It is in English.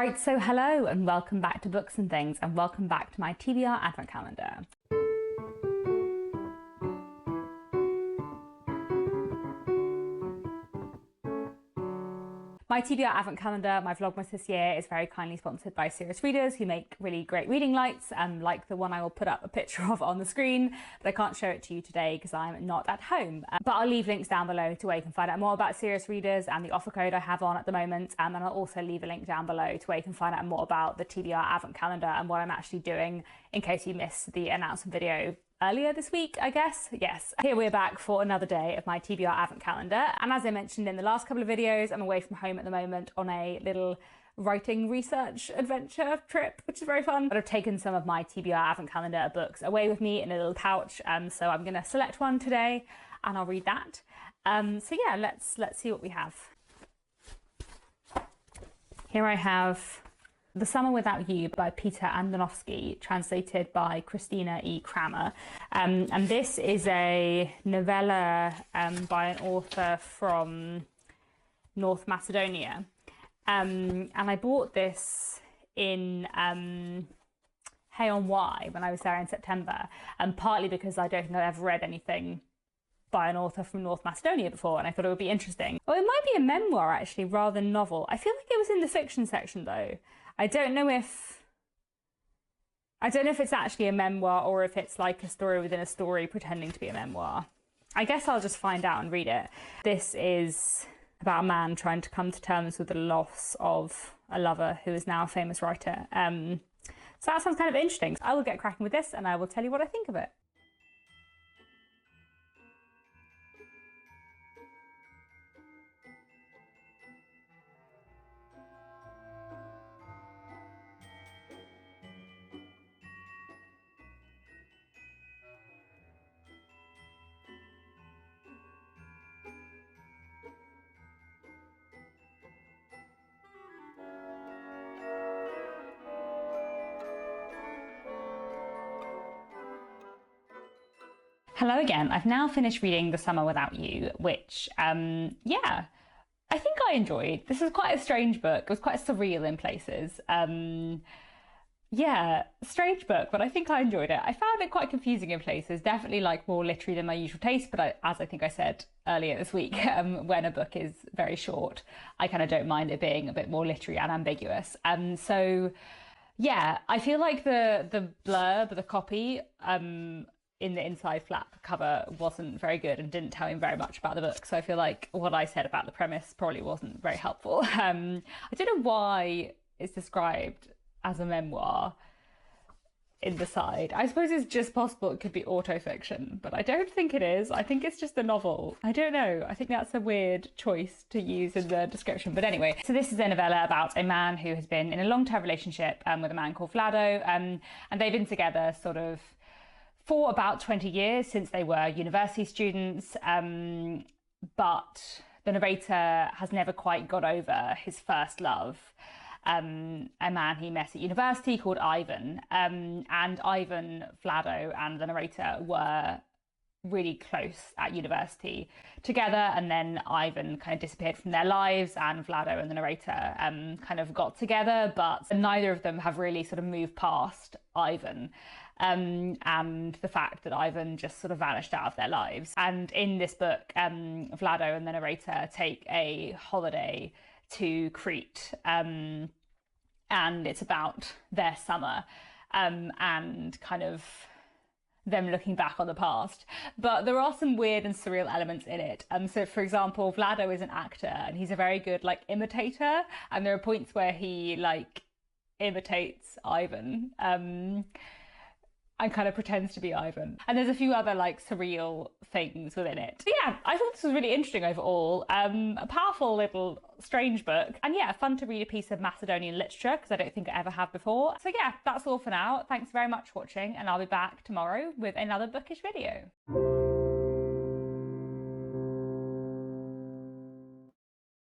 Right, so hello and welcome back to Books and Things, and welcome back to my TBR Advent Calendar. My TBR Advent Calendar, my Vlogmas this year, is very kindly sponsored by Serious Readers, who make really great reading lights, like the one I will put up a picture of on the screen, but I can't show it to you today because I'm not at home. But I'll leave links down below to where you can find out more about Serious Readers and the offer code I have on at the moment, and I'll also leave a link down below to where you can find out more about the TBR Advent Calendar and what I'm actually doing in case you missed the announcement video earlier this week, I guess. Yes, here we're back for another day of my TBR Advent Calendar, and as I mentioned in the last couple of videos, I'm away from home at the moment on a little writing research adventure trip, which is very fun. But I've taken some of my TBR Advent Calendar books away with me in a little pouch, so I'm gonna select one today and I'll read that. So yeah, let's see what we have. Here I have The Summer Without You by Peter Andonovsky, translated by Christina E. Kramer. And this is a novella by an author from North Macedonia. And I bought this in Hay on Wye when I was there in September, and partly because I don't think I've ever read anything by an author from North Macedonia before, and I thought it would be interesting. Oh, it might be a memoir actually, rather than novel. I feel like it was in the fiction section though. I don't know if it's actually a memoir or if it's like a story within a story pretending to be a memoir. I guess I'll just find out and read it. This is about a man trying to come to terms with the loss of a lover who is now a famous writer. So that sounds kind of interesting. I will get cracking with this and I will tell you what I think of it. Hello again. I've now finished reading The Summer Without You, which, yeah, I think I enjoyed. This is quite a strange book. It was quite surreal in places. Yeah, strange book, but I think I enjoyed it. I found it quite confusing in places, definitely like more literary than my usual taste, but as I think I said earlier this week, when a book is very short, I kind of don't mind it being a bit more literary and ambiguous. So yeah, I feel like the blurb, the copy, in the inside flap cover wasn't very good and didn't tell me very much about the book. So I feel like what I said about the premise probably wasn't very helpful. I don't know why it's described as a memoir in the side. I suppose it's just possible it could be autofiction, but I don't think it is. I think it's just a novel. I don't know. I think that's a weird choice to use in the description. But anyway, so this is a novella about a man who has been in a long-term relationship with a man called Vlado, and they've been together sort of for about 20 years since they were university students, but the narrator has never quite got over his first love, a man he met at university called Ivan. And Ivan, Vlado and the narrator were really close at university together, and then Ivan kind of disappeared from their lives and Vlado and the narrator kind of got together, but neither of them have really sort of moved past Ivan. And the fact that Ivan just sort of vanished out of their lives. And in this book, Vlado and the narrator take a holiday to Crete, and it's about their summer, and kind of them looking back on the past. But there are some weird and surreal elements in it. So for example, Vlado is an actor and he's a very good like imitator, and there are points where he like imitates Ivan, and kind of pretends to be Ivan. And there's a few other like surreal things within it. So yeah, I thought this was really interesting overall. A powerful little strange book. And yeah, fun to read a piece of Macedonian literature because I don't think I ever have before. So yeah, that's all for now. Thanks very much for watching, and I'll be back tomorrow with another bookish video.